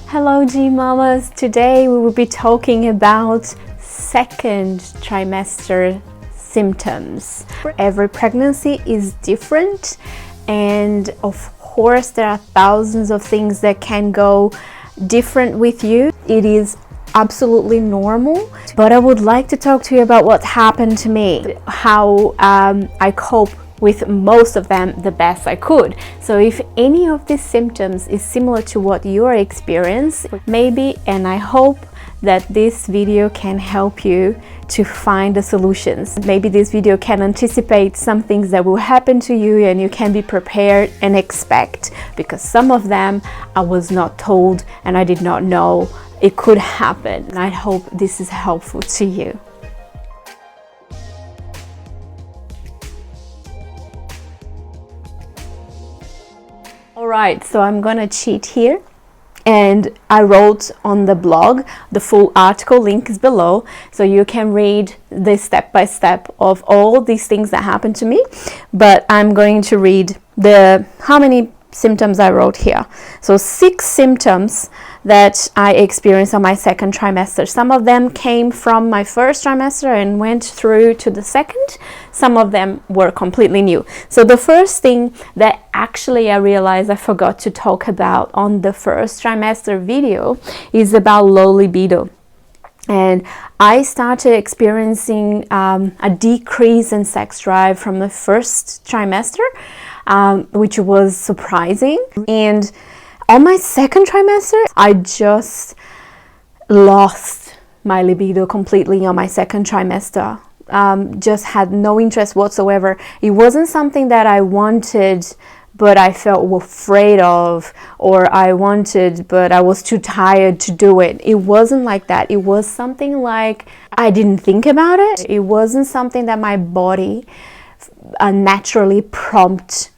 Hello G Mamas! Today we will be talking about second trimester symptoms. Every pregnancy is different, and of course there are thousands of things that can go different with you. It is absolutely normal, but I would like to talk to you about what happened to me, how I cope with most of them the best I could. So if any of these symptoms is similar to what you are experiencing, maybe, and I hope that this video can help you to find the solutions. Maybe this video can anticipate some things that will happen to you and you can be prepared and expect, because some of them I was not told and I did not know it could happen. And I hope this is helpful to you. Alright, so I'm gonna cheat here, and I wrote on the blog, the full article link is below, so you can read the step by step of all these things that happened to me. But I'm going to read how many symptoms I wrote here. So 6 symptoms that I experienced on my second trimester. Some of them came from my first trimester and went through to the second. Some of them were completely new. So the first thing that actually I realized I forgot to talk about on the first trimester video is about low libido. And I started experiencing a decrease in sex drive from the first trimester, which was surprising. And on my second trimester, I just lost my libido completely on my second trimester. Just had no interest whatsoever. It wasn't something that I wanted, but I felt afraid of, or I wanted, but I was too tired to do it. It wasn't like that. It was something like I didn't think about it. It wasn't something that my body naturally prompted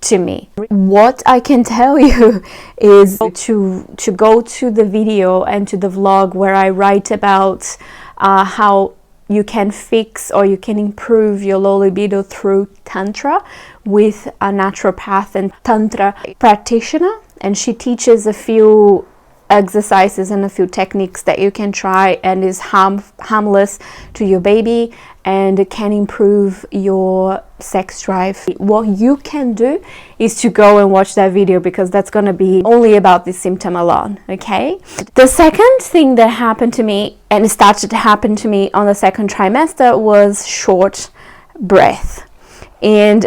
to me. What I can tell you is to go to the video and to the vlog where I write about how you can fix or you can improve your low libido through Tantra with a naturopath and Tantra practitioner, and she teaches a few exercises and a few techniques that you can try and is harmless to your baby and can improve your sex drive. What you can do is to go and watch that video, because that's going to be only about this symptom alone, okay? The second thing that happened to me, and it started to happen to me on the second trimester, was short breath. And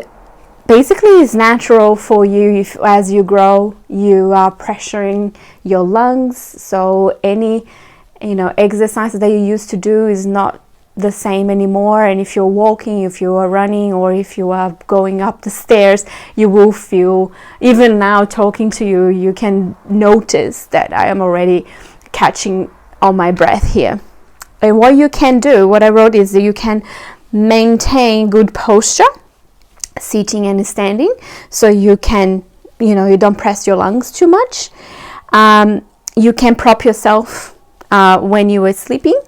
basically it's natural for you, if as you grow you are pressuring your lungs, so any exercise that you used to do is not the same anymore. And if you're walking, if you are running, or if you are going up the stairs, you will feel, even now talking to you, you can notice that I am already catching on my breath here. And what you can do, what I wrote, is that you can maintain good posture, sitting and standing, so you can, you don't press your lungs too much. You can prop yourself when you are sleeping,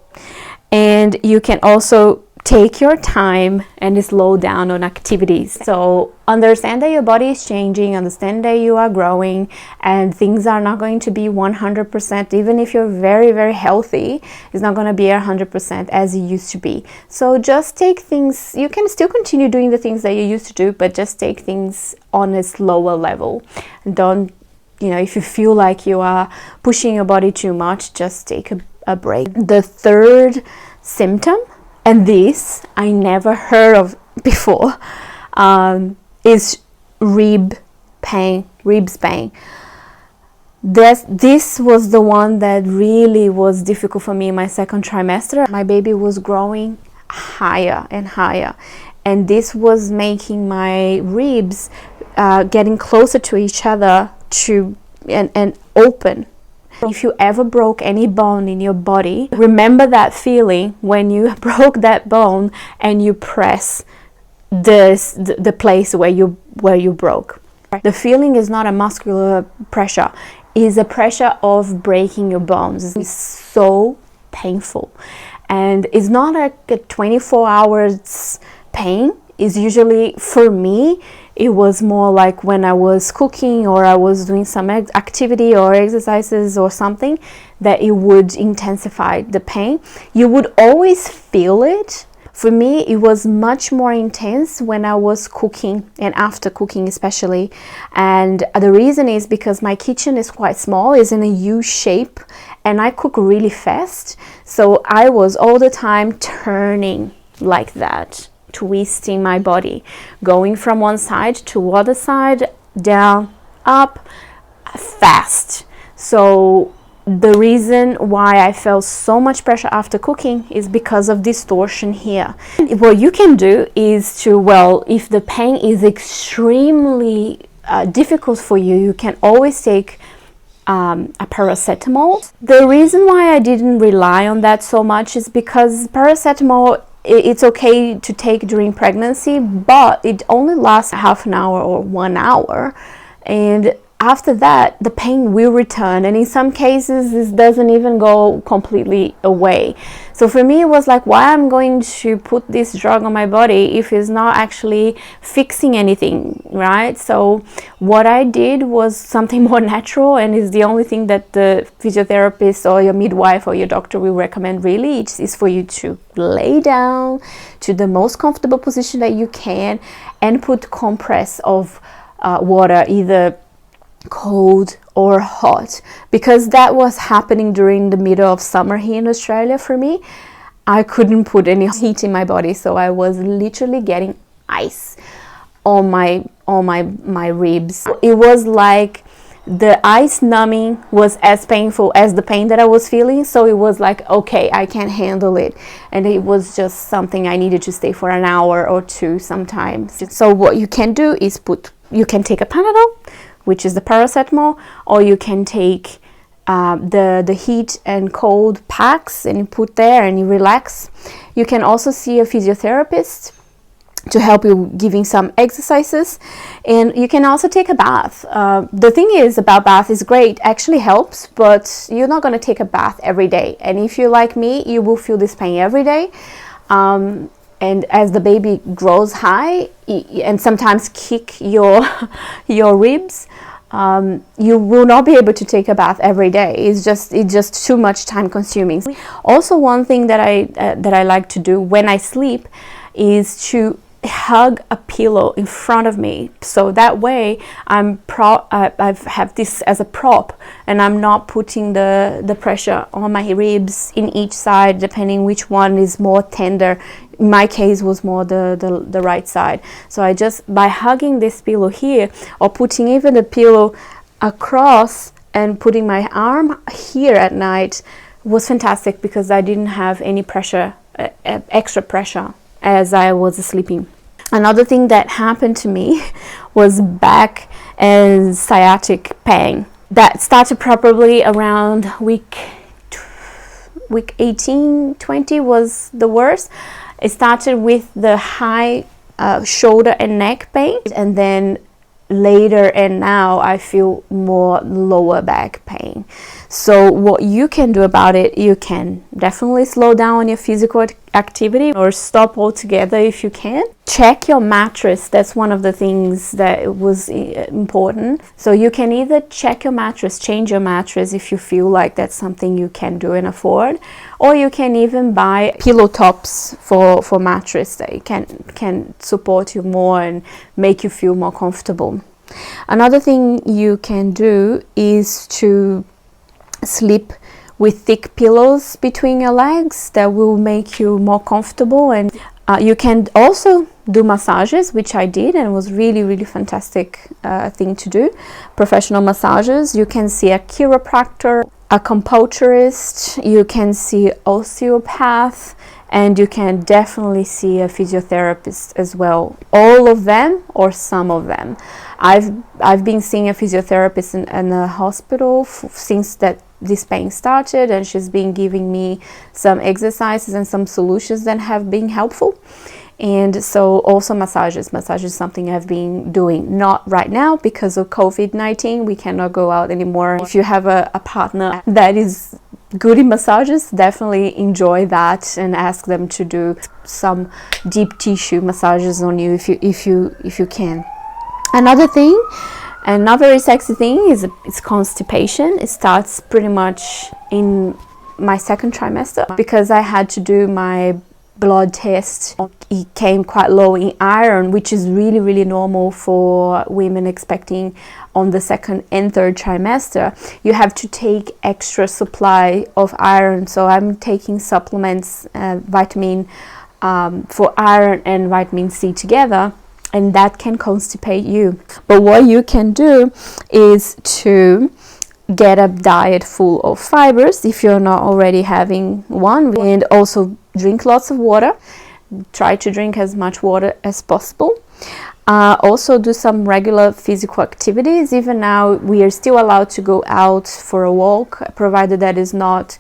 and you can also take your time and slow down on activities. So understand that your body is changing, understand that you are growing, and things are not going to be 100%. Even if you're very, very healthy, it's not going to be 100% as it used to be. So just take things, you can still continue doing the things that you used to do, but just take things on a slower level. Don't, if you feel like you are pushing your body too much, just take a break. The third symptom, and this I never heard of before, is ribs pain. This was the one that really was difficult for me in my second trimester. My baby was growing higher and higher, and this was making my ribs getting closer to each other and open. If you ever broke any bone in your body, remember that feeling when you broke that bone and you press the place where you broke. The feeling is not a muscular pressure, it's a pressure of breaking your bones. It's so painful, and it's not like a 24 hours pain. Is usually, for me, It was more like when I was cooking or I was doing some activity or exercises or something, that it would intensify the pain. You would always feel it. For me, it was much more intense when I was cooking and after cooking especially. And the reason is because my kitchen is quite small, it's in a U shape, and I cook really fast. So I was all the time turning like that, twisting my body, going from one side to other side, down, up, fast. So the reason why I felt so much pressure after cooking is because of distortion here. What you can do is to, well, if the pain is extremely difficult for you, you can always take a paracetamol. The reason why I didn't rely on that so much is because paracetamol, it's okay to take during pregnancy, but it only lasts half an hour or 1 hour, and after that the pain will return, and in some cases this doesn't even go completely away. So for me it was like, why I'm going to put this drug on my body if it's not actually fixing anything, right? So what I did was something more natural, and is the only thing that the physiotherapist or your midwife or your doctor will recommend. Really, it is for you to lay down to the most comfortable position that you can and put compress of water, either cold or hot, because that was happening during the middle of summer here in Australia. For me, I couldn't put any heat in my body, so I was literally getting ice on my ribs. It was like the ice numbing was as painful as the pain that I was feeling, so it was like, okay, I can't handle it, and it was just something I needed to stay for an hour or two sometimes. So what you can do is you can take a Panadol, which is the paracetamol, or you can take the heat and cold packs and you put there and you relax. You can also see a physiotherapist to help you giving some exercises, and you can also take a bath. The thing is about bath is great, actually helps, but you're not going to take a bath every day, and if you're like me, you will feel this pain every day. And as the baby grows high and sometimes kick your ribs, you will not be able to take a bath every day. It's just too much time consuming. Also, one thing that I like to do when I sleep is to hug a pillow in front of me, so that way I have this as a prop, and I'm not putting the pressure on my ribs in each side, depending which one is more tender. In my case was more the right side. So I just, by hugging this pillow here, or putting even the pillow across and putting my arm here at night, was fantastic, because I didn't have any pressure, extra pressure as I was sleeping. Another thing that happened to me was back and sciatic pain. That started probably around week 18, 20 was the worst. It started with the high shoulder and neck pain, and then later and now I feel more lower back pain. So what you can do about it, you can definitely slow down on your physical activity or stop altogether if you can. Check your mattress. That's one of the things that was important. So you can either check your mattress, change your mattress if you feel like that's something you can do and afford, or you can even buy pillow tops for mattress that can support you more and make you feel more comfortable. Another thing you can do is to sleep with thick pillows between your legs. That will make you more comfortable. And you can also do massages, which I did, and it was really fantastic thing to do. Professional massages. You can see a chiropractor, a acupuncturist, you can see osteopath, and you can definitely see a physiotherapist as well. All of them or some of them. I've been seeing a physiotherapist in a hospital since that this pain started, and she's been giving me some exercises and some solutions that have been helpful. And so also massages is something I've been doing, not right now because of COVID-19. We cannot go out anymore. If you have a partner that is good in massages, definitely enjoy that and ask them to do some deep tissue massages on you if you can. Another thing, and not very sexy thing, is it's constipation. It starts pretty much in my second trimester because I had to do my blood test. It came quite low in iron, which is really normal for women expecting on the second and third trimester. You have to take extra supply of iron, so I'm taking supplements, vitamin for iron and vitamin C together, and that can constipate you. But what you can do is to get a diet full of fibers if you're not already having one, and also drink lots of water. Try to drink as much water as possible. Also do some regular physical activities. Even now we are still allowed to go out for a walk, provided that is not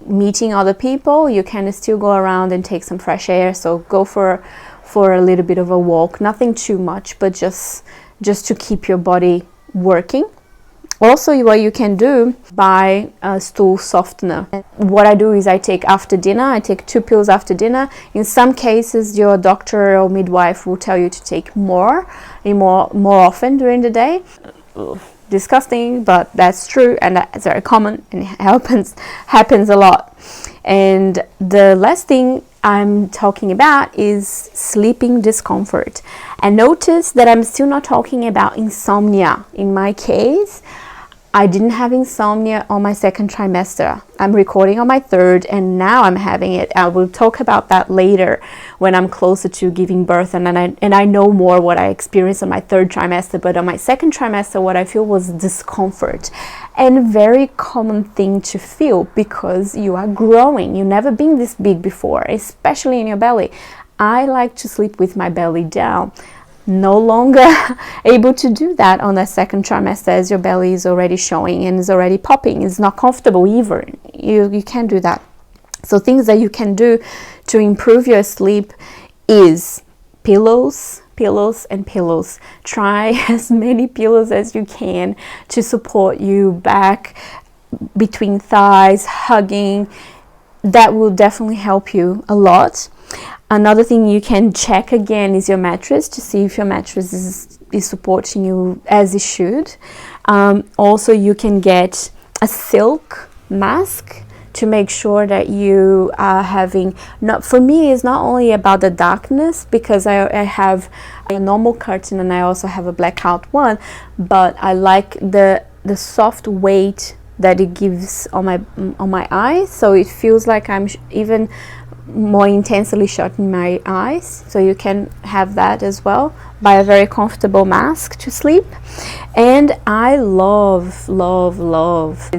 meeting other people. You can still go around and take some fresh air, so go for a little bit of a walk, nothing too much, but just to keep your body working. Also, what you can do, buy a stool softener. What I do is I take after dinner, I take 2 pills after dinner. In some cases, your doctor or midwife will tell you to take more often during the day. Disgusting, but that's true, and that's very common, and it happens a lot. And the last thing I'm talking about is sleeping discomfort. And notice that I'm still not talking about insomnia. In my case, I didn't have insomnia on my second trimester. I'm recording on my third, and now I'm having it. I will talk about that later when I'm closer to giving birth, and I know more what I experienced on my third trimester. But on my second trimester, what I feel was discomfort, and very common thing to feel because you are growing. You've never been this big before, especially in your belly. I like to sleep with my belly down. No longer able to do that on the second trimester, as your belly is already showing and is already popping. It's not comfortable either. You can't do that. So things that you can do to improve your sleep is pillows. Try as many pillows as you can to support you back between thighs, hugging. That will definitely help you a lot. Another thing you can check again is your mattress to see if your mattress is supporting you as it should. Also, you can get a silk mask to make sure that you are having, for me it's not only about the darkness, because I have a normal curtain and I also have a blackout one, but I like the soft weight that it gives on my eyes, so it feels like I'm even more intensely shutting my eyes. So you can have that as well. Buy a very comfortable mask to sleep. And I love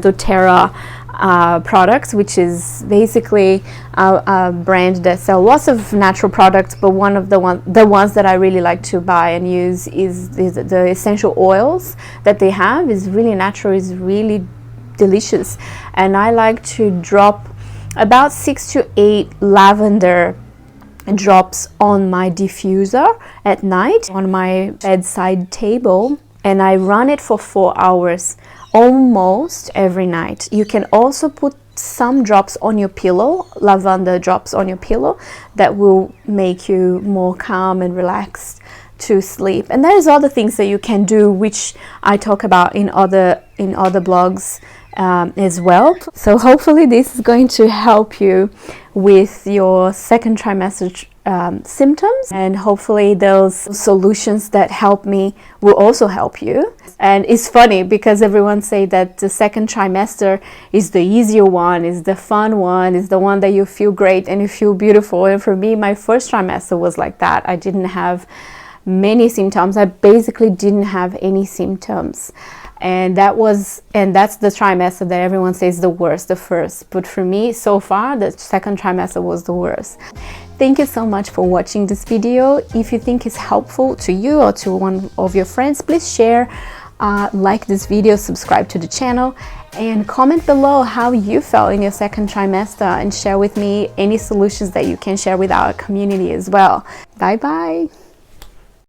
doTERRA products, which is basically a brand that sells lots of natural products, but one of the ones that I really like to buy and use is the essential oils that they have. Is really natural, is really delicious, and I like to drop about 6 to 8 lavender drops on my diffuser at night on my bedside table, and I run it for 4 hours almost every night. You can also put some drops on your pillow, lavender drops on your pillow, that will make you more calm and relaxed to sleep. And there's other things that you can do, which I talk about in other blogs as well. So hopefully this is going to help you with your second trimester symptoms, and hopefully those solutions that help me will also help you. And it's funny because everyone say that the second trimester is the easier one, is the fun one, is the one that you feel great and you feel beautiful. And for me, my first trimester was like that. I didn't have many symptoms. I basically didn't have any symptoms. And that's the trimester that everyone says the worst, the first. But for me, so far, the second trimester was the worst. Thank you so much for watching this video. If you think it's helpful to you or to one of your friends, please share, like this video, subscribe to the channel, and comment below how you felt in your second trimester, and share with me any solutions that you can share with our community as well. Bye bye.